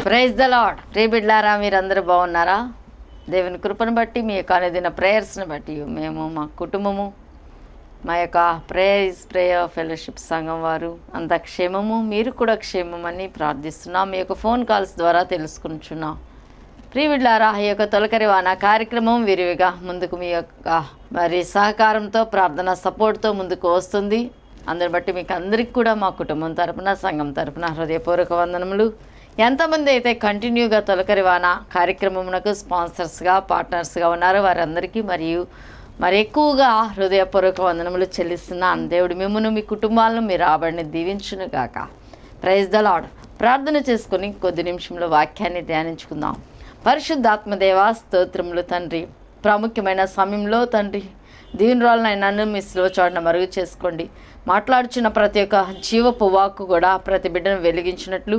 Praise the lord. ప్రియ బిడ్డలారా, మీరందరూ బాగున్నారా? దేవుని కృపను బట్టి, మీ యొక్క అనుదిన ప్రేయర్స్ని బట్టి మేము, మా కుటుంబము, మా యొక్క ప్రేయర్ ఫెలోషిప్ సంఘం వారు అంత క్షేమము, మీరు కూడా క్షేమమని ప్రార్థిస్తున్నాం. మీ యొక్క ఫోన్ కాల్స్ ద్వారా తెలుసుకుంటున్నాం. ప్రియ బిడ్డలారా, ఈ యొక్క తొలకరి వాన కార్యక్రమం విరివిగా ముందుకు మీ యొక్క సహకారంతో, ప్రార్థన సపోర్ట్తో ముందుకు వస్తుంది. అందరి బట్టి మీకు అందరికి కూడా మా కుటుంబం తరపున, సంఘం తరపున హృదయపూర్వక వందనములు. ఎంతమంది అయితే కంటిన్యూగా తొలకరి వాన కార్యక్రమమునకు స్పాన్సర్స్గా, పార్ట్నర్స్గా ఉన్నారో వారందరికీ మరి ఎక్కువగా హృదయపూర్వక వందనములు చెల్లిస్తున్నాను. దేవుడు మిమ్మల్ని, మీ కుటుంబాలను, మీ రాబడిని దీవించును గాక. Praise the Lord. ప్రార్థన చేసుకుని కొద్ది నిమిషంలో వాక్యాన్ని ధ్యానించుకుందాం. పరిశుద్ధాత్మదేవ స్తోత్రములు తండ్రి. ప్రాముఖ్యమైన సమయంలో తండ్రి దీవెనరాలనైనా మీ స్లో చాటున మరుగు చేసుకోండి. మాట్లాడుచున్న ప్రతి ఒక్క జీవపు వాక్కు కూడా ప్రతి బిడ్డను వెలిగించినట్లు,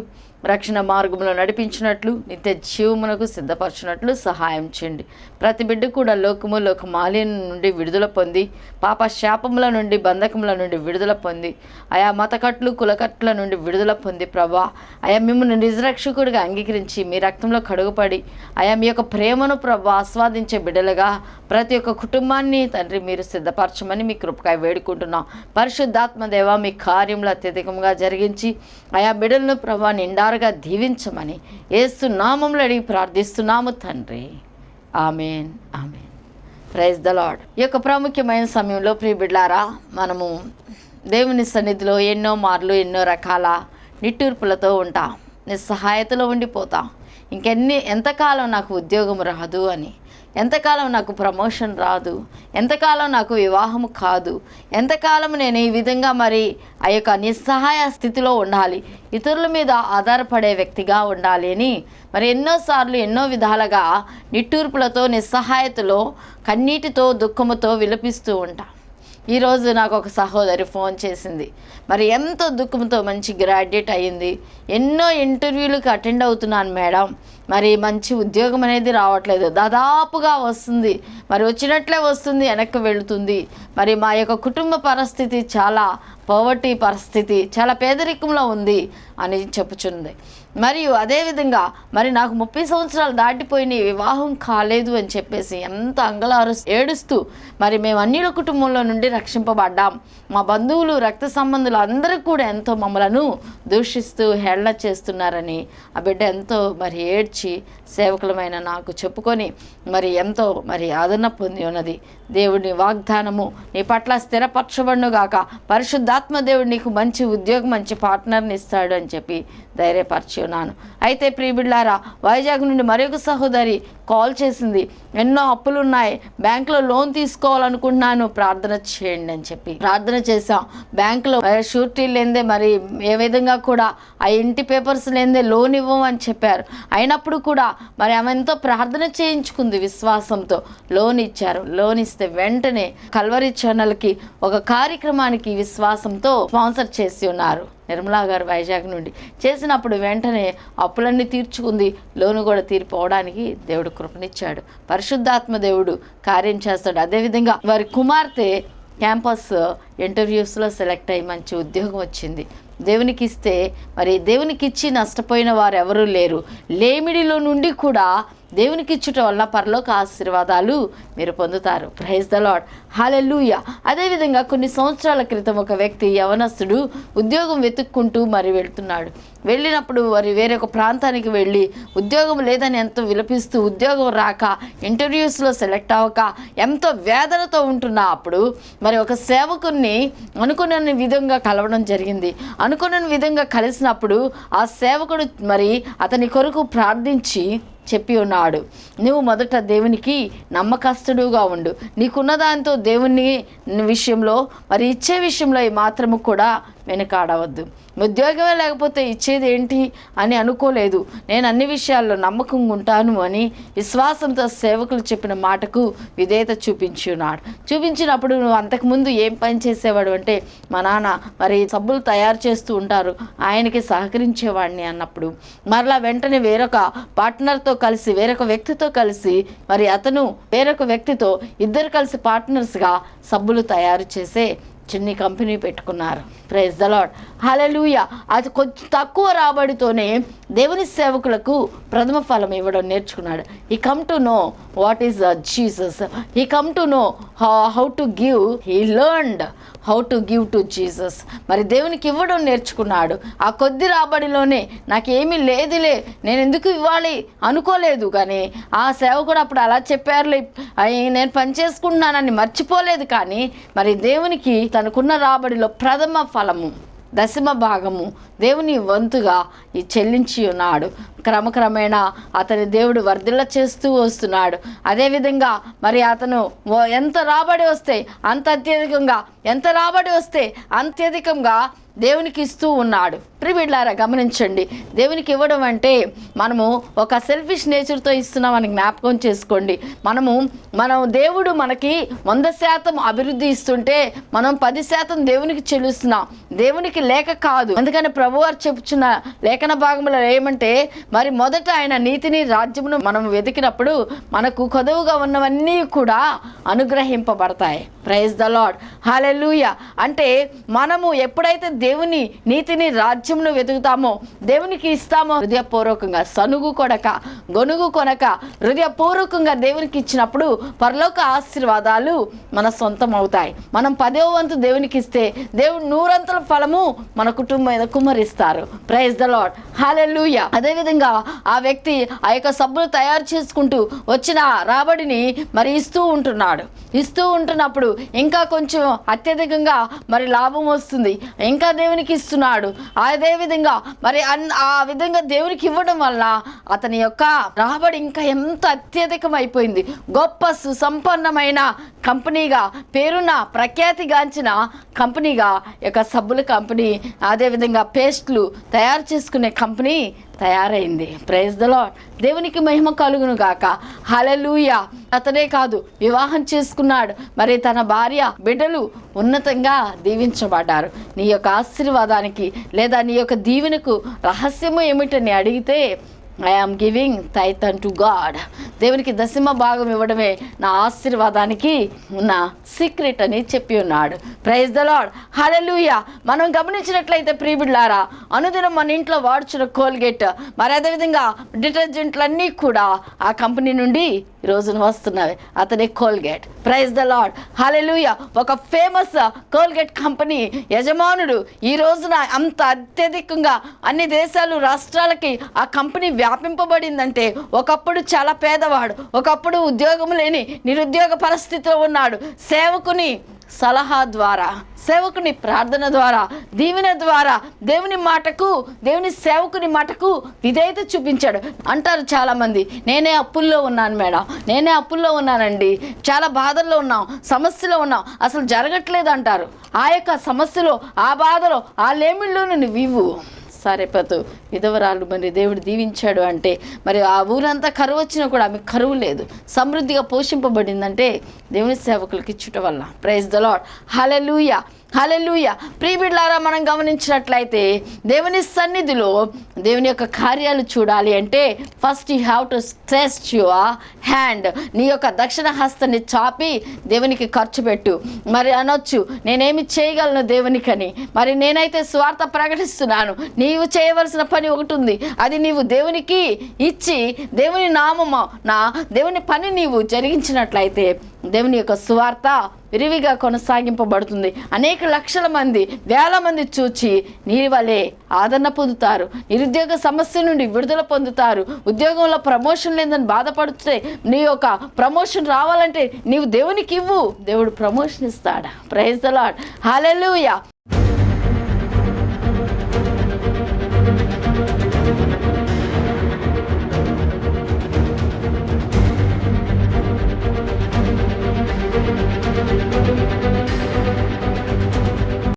రక్షణ మార్గంలో నడిపించినట్లు, నిత్య జీవమునకు సిద్ధపరచినట్లు సహాయం చేయండి. ప్రతి బిడ్డ కూడా లోక మాలిన్యం నుండి విడుదల పొంది, పాప శాపముల నుండి, బంధకముల నుండి విడుదల పొంది, ఆయా మతకట్లు, కులకట్ల నుండి విడుదల పొంది ప్రభా, ఆయా మిమ్మల్ని నిజరక్షకుడిగా అంగీకరించి మీ రక్తంలో కడుగుపడి ఆయా మీ యొక్క ప్రేమను ప్రభా ఆస్వాదించే బిడ్డలుగా ప్రతి ఒక్క కుటుంబాన్ని తండ్రి మీరు సిద్ధపరచమని మీ కృపకాయ వేడుకుంటున్నాం. పరిశుద్ధాత్మదేవ మీ కార్యములు అత్యధికంగా జరిగించి ఆయా బిడ్డలను ప్రభా నిండారుగా దీవించమని యేసు నామములో అడిగి ప్రార్థిస్తున్నాము తండ్రి. Amen, amen. Praise the Lord. ఈ యొక్క ప్రాముఖ్యమైన సమయంలో ప్రియ బిడ్డలారా, మనము దేవుని సన్నిధిలో ఎన్నో మార్లు, ఎన్నో రకాల నిట్టూర్పులతో ఉంటాం, నిస్సహాయతలో ఉండిపోతాం. ఎంతకాలం నాకు ఉద్యోగం రాదు అని, ఎంతకాలం నాకు ప్రమోషన్ రాదు, ఎంతకాలం నాకు వివాహం కాదు, ఎంతకాలం నేను ఈ విధంగా మరి ఆ యొక్క నిస్సహాయ స్థితిలో ఉండాలి, ఇతరుల మీద ఆధారపడే వ్యక్తిగా ఉండాలి అని మరి ఎన్నోసార్లు ఎన్నో విధాలుగా నిట్టూర్పులతో, నిస్సహాయతలో, కన్నీటితో, దుఃఖముతో విలపిస్తూ ఉంటాం. ఈరోజు నాకు ఒక సహోదరి ఫోన్ చేసింది. మరి ఎంతో దుఃఖంతో, మంచి గ్రాడ్యుయేట్ అయ్యింది, ఎన్నో ఇంటర్వ్యూలకు అటెండ్ అవుతున్నాను మేడం, మరి మంచి ఉద్యోగం అనేది రావట్లేదు, దాదాపుగా వస్తుంది, మరి వచ్చినట్లే వస్తుంది, వెనక్కి వెళుతుంది. మరి మా యొక్క కుటుంబ పరిస్థితి చాలా పవర్టీ పరిస్థితి, చాలా పేదరికంలో ఉంది అని చెప్పుచుంది. మరియు అదేవిధంగా మరి నాకు 30 సంవత్సరాలు దాటిపోయిన వివాహం కాలేదు అని చెప్పేసి ఎంత ఏడుస్తూ మరి మేము అన్యుల కుటుంబంలో నుండి రక్షింపబడ్డాం, మా బంధువులు, రక్త సంబంధులు అందరూ కూడా ఎంతో మమ్మలను దూషిస్తూ హేళన చేస్తున్నారని ఆ బిడ్డ ఎంతో మరి ఏడ్చి సేవకులమైన నాకు చెప్పుకొని మరి ఎంతో మరి ఆదరణ పొంది ఉన్నది. దేవుని వాగ్దానము నీ పట్ల స్థిరపరచబడునుగాక, పరిశుద్ధాత్మ దేవుడు నీకు మంచి ఉద్యోగం, మంచి పార్ట్నర్ని ఇస్తాడు అని చెప్పి ధైర్యపరిచి ఉన్నాను. అయితే ప్రియ బిడ్డలారా, వైజాగ్ నుండి మరొక సహోదరి కాల్ చేసింది. ఎన్నో అప్పులు ఉన్నాయి, బ్యాంకులో లోన్ తీసుకోవాలనుకుంటున్నాను, ప్రార్థన చేయండి అని చెప్పి ప్రార్థన చేశాం. బ్యాంకులో షూరిటీ లేదే, మరి ఏ విధంగా కూడా ఆ ఇంటి పేపర్స్ లేదే లోన్ ఇవ్వమని చెప్పారు. అయినప్పుడు కూడా మరి ఆమె ఎంతో ప్రార్థన చేయించుకుంది, విశ్వాసంతో లోన్ ఇచ్చారు. లోన్ ఇస్తే వెంటనే కల్వరి ఛానల్కి ఒక కార్యక్రమానికి విశ్వాసంతో స్పాన్సర్ చేసి ఉన్నారు. నిర్మలా గారు వైజాగ్ నుండి చేసినప్పుడు వెంటనే అప్పులన్నీ తీర్చుకుంది, లోను కూడా తీరిపోవడానికి దేవుడు కృపనిచ్చాడు. పరిశుద్ధాత్మ దేవుడు కార్యం చేస్తాడు. అదేవిధంగా వారి కుమార్తె క్యాంపస్ ఇంటర్వ్యూస్లో సెలెక్ట్ అయ్యి మంచి ఉద్యోగం వచ్చింది. దేవునికి ఇస్తే మరి దేవునికి ఇచ్చి నష్టపోయిన వారు ఎవరూ లేరు. లేమిడిలో నుండి కూడా దేవునికి ఇచ్చుట వల్ల పరలోక ఆశీర్వాదాలు మీరు పొందుతారు. Praise the Lord. హల్లెలూయా. అదేవిధంగా కొన్ని సంవత్సరాల క్రితం ఒక వ్యక్తి, యవనస్తుడు, ఉద్యోగం వెతుక్కుంటూ మరి వెళ్తున్నాడు. వెళ్ళినప్పుడు మరి వేరొక ప్రాంతానికి వెళ్ళి ఉద్యోగం లేదని ఎంతో విలపిస్తూ, ఉద్యోగం రాక, ఇంటర్వ్యూస్లో సెలెక్ట్ అవ్వక ఎంతో వేదనతో ఉంటున్నా అప్పుడు మరి ఒక సేవకుని అనుకున్న విధంగా కలవడం జరిగింది. అనుకున్న విధంగా కలిసినప్పుడు ఆ సేవకుడు మరి అతని కొరకు ప్రార్థించి చెప్పి ఉన్నాడు, నువ్వు మొదట దేవునికి నమ్మకస్తుడుగా ఉండు, నీకున్న దాంతో దేవుని విషయంలో మరి ఇచ్చే విషయంలో మాత్రము కూడా వెనుకాడవద్దు. ఉద్యోగమే లేకపోతే ఇచ్చేది ఏంటి అని అనుకోలేదు, నేను అన్ని విషయాల్లో నమ్మకంగా ఉంటాను అని విశ్వాసంతో సేవకులు చెప్పిన మాటకు విధేయత చూపించినప్పుడు నువ్వు అంతకుముందు ఏం పని చేసేవాడు అంటే, మా నాన్న మరి సబ్బులు తయారు చేస్తూ ఉంటారు, ఆయనకి సహకరించేవాడిని అన్నప్పుడు మరలా వెంటనే వేరొక పార్ట్నర్తో కలిసి, వేరొక వ్యక్తితో కలిసి మరి అతను వేరొక వ్యక్తితో ఇద్దరు కలిసి పార్ట్నర్స్గా సబ్బులు తయారు చేసే చిన్ని కంపెనీ పెట్టుకున్నారు. Praise the Lord. హల్లెలూయా. అది కొంచెం తక్కువ రాబడితోనే దేవుని సేవకులకు ప్రథమ ఫలం ఇవ్వడం నేర్చుకున్నాడు. He come to know what is Jesus. He come to know how to give. He learned how to give to Jesus. మరి దేవునికి ఇవ్వడం నేర్చుకున్నాడు. ఆ కొద్ది రాబడిలోనే నాకేమీ లేదులే, నేను ఎందుకు ఇవ్వాలి అనుకోలేదు. కానీ ఆ సేవకుడు అప్పుడు అలా చెప్పారులే, నేను పని చేసుకుంటున్నానని మర్చిపోలేదు. కానీ మరి దేవునికి తనకున్న రాబడిలో ప్రథమ ఫలము, దశమ భాగము దేవుని వంతుగా ఈ చెల్లించి ఉన్నాడు. క్రమక్రమేణా అతని దేవుడు వర్ధిల్ల చేస్తూ వస్తున్నాడు. అదేవిధంగా మరి అతను ఎంత రాబడి వస్తే అంత అత్యధికంగా, ఎంత రాబడి వస్తే అత్యధికంగా దేవునికి ఇస్తూ ఉన్నాడు. ప్రియులారా గమనించండి, దేవునికి ఇవ్వడం అంటే మనము ఒక సెల్ఫిష్ నేచర్తో ఇస్తున్నామని జ్ఞాపకం చేసుకోండి. మనం దేవుడు మనకి 100% అభివృద్ధి ఇస్తుంటే మనం 10% దేవునికి చెల్లిస్తున్నాం, దేవునికి లేక కాదు. అందుకని ప్రభువారు చెప్పుచున్న లేఖన భాగంలో ఏమంటే, మరి మొదట ఆయన నీతిని రాజ్యమును మనం వెతికినప్పుడు మనకు కొదవుగా ఉన్నవన్నీ కూడా అనుగ్రహింపబడతాయి. Praise the Lord. హల్లెలూయా. అంటే మనము ఎప్పుడైతే దేవుని నీతిని రాజ్యమును వెతుకుతామో, దేవునికి ఇస్తామో, హృదయపూర్వకంగా సనుగు కొనక గొనుగు కొనక హృదయపూర్వకంగా దేవునికి ఇచ్చినప్పుడు పరలోక ఆశీర్వాదాలు మన సొంతం అవుతాయి. మనం 10వ వంతు దేవునికి ఇస్తే దేవుడు 100 ఫలము మన కుటుంబం మీద కుమ్మరిస్తారు. Praise the Lord. హల్లెలూయా. అదేవిధంగా ఆ వ్యక్తి ఆ యొక్క సబ్బులు తయారు చేసుకుంటూ వచ్చిన రాబడిని మరి ఇస్తూ ఉంటున్నప్పుడు ఇంకా కొంచెం అత్యధికంగా మరి లాభం వస్తుంది, ఇంకా దేవునికి ఇస్తున్నాడు. అదేవిధంగా మరి ఆ విధంగా దేవునికి ఇవ్వడం వల్ల అతని యొక్క రాబడి ఇంకా ఎంత అత్యధికం అయిపోయింది. గొప్ప సుసంపన్నమైన కంపెనీగా, పేరున్న ప్రఖ్యాతిగాంచిన కంపెనీగా యొక్క సబ్బుల కంపెనీ, అదేవిధంగా పేస్ట్లు తయారు చేసుకునే కంపెనీ తయారైంది. Praise the Lord. దేవునికి మహిమ కలుగును గాక. హల్లెలూయా. అతనే కాదు, వివాహం చేసుకున్నాడు. మరి తన భార్య బిడ్డలు ఉన్నతంగా దీవించబడ్డారు. నీ యొక్క ఆశీర్వాదానికి లేదా నీ యొక్క దీవెనకు రహస్యము ఏమిటని అడిగితే, I am giving tithe unto God. దేవునికి దశమ భాగం ఇవ్వడమే నా ఆశీర్వాదానికి ఉన్న సీక్రెట్ అని చెప్పి ఉన్నాడు. Praise the Lord. హల్లెలూయా. మనం గమనించినట్లయితే ప్రియబిడ్లారా, అనుదినం మన ఇంట్లో వాడుచున్న కోల్గేట్, మరి అదేవిధంగా డిటర్జెంట్లన్నీ కూడా ఆ కంపెనీ నుండి ఈ రోజున వస్తున్నవి. అతని Colgate. Praise the Lord. Hallelujah. ఒక ఫేమస్ కోల్గేట్ కంపెనీ యజమానుడు ఈ రోజున అంత అత్యధికంగా అన్ని దేశాలు, రాష్ట్రాలకి ఆ కంపెనీ వ్యాపింపబడిందంటే, ఒకప్పుడు చాలా పేదవాడు, ఒకప్పుడు ఉద్యోగం లేని నిరుద్యోగ పరిస్థితిలో ఉన్నాడు. సేవకుని సలహా ద్వారా, సేవకుని ప్రార్థన ద్వారా, దీవెన ద్వారా దేవుని మాటకు, దేవుని సేవకుని మాటకు విధేయత చూపించాడు. అంటారు చాలామంది, నేనే అప్పుల్లో ఉన్నాను మేడం, నేనే అప్పుల్లో ఉన్నానండి, చాలా బాధల్లో ఉన్నాం, సమస్యలో ఉన్నాం, అసలు జరగట్లేదు అంటారు. ఆ యొక్క సమస్యలో, ఆ బాధలో, ఆ లేమిళ్ళలోనూ నువ్వు సరిపోతు విధవరాలు మరి దేవుడు దీవించాడు అంటే, మరి ఆ ఊరంతా కరువు వచ్చినా కూడా ఆమె కరువు లేదు, సమృద్ధిగా పోషింపబడిందంటే దేవుని సేవకులకి ఇచ్చుట వల్ల. Praise the Lord. Hallelujah. Hallelujah. ప్రియబిడ్లారా, మనం గమనించినట్లయితే దేవుని సన్నిధిలో దేవుని యొక్క కార్యాలు చూడాలి అంటే first you have to stretch your hand. నీ యొక్క దక్షిణ హస్తాన్ని చాపి దేవునికి ఖర్చు పెట్టు. మరి అనొచ్చు, నేనేమి చేయగలను దేవునికని. మరి నేనైతే స్వార్థ ప్రకటిస్తున్నాను. నీవు చేయవలసిన పని ఒకటి ఉంది, అది నీవు దేవునికి ఇచ్చి దేవుని నామము, దేవుని పని నీవు జరిగించినట్లయితే దేవుని యొక్క సువార్త విరివిగా కొనసాగింపబడుతుంది. అనేక లక్షల మంది, వేల మంది చూచి నీ వలె ఆదరణ పొందుతారు, నిరుద్యోగ సమస్య నుండి విడుదల పొందుతారు. ఉద్యోగంలో ప్రమోషన్ లేదని బాధపడితే నీ యొక్క ప్రమోషన్ రావాలంటే నీవు దేవునికి ఇవ్వు, దేవుడు ప్రమోషన్ ఇస్తాడు. Praise the Lord. హల్లెలూయా.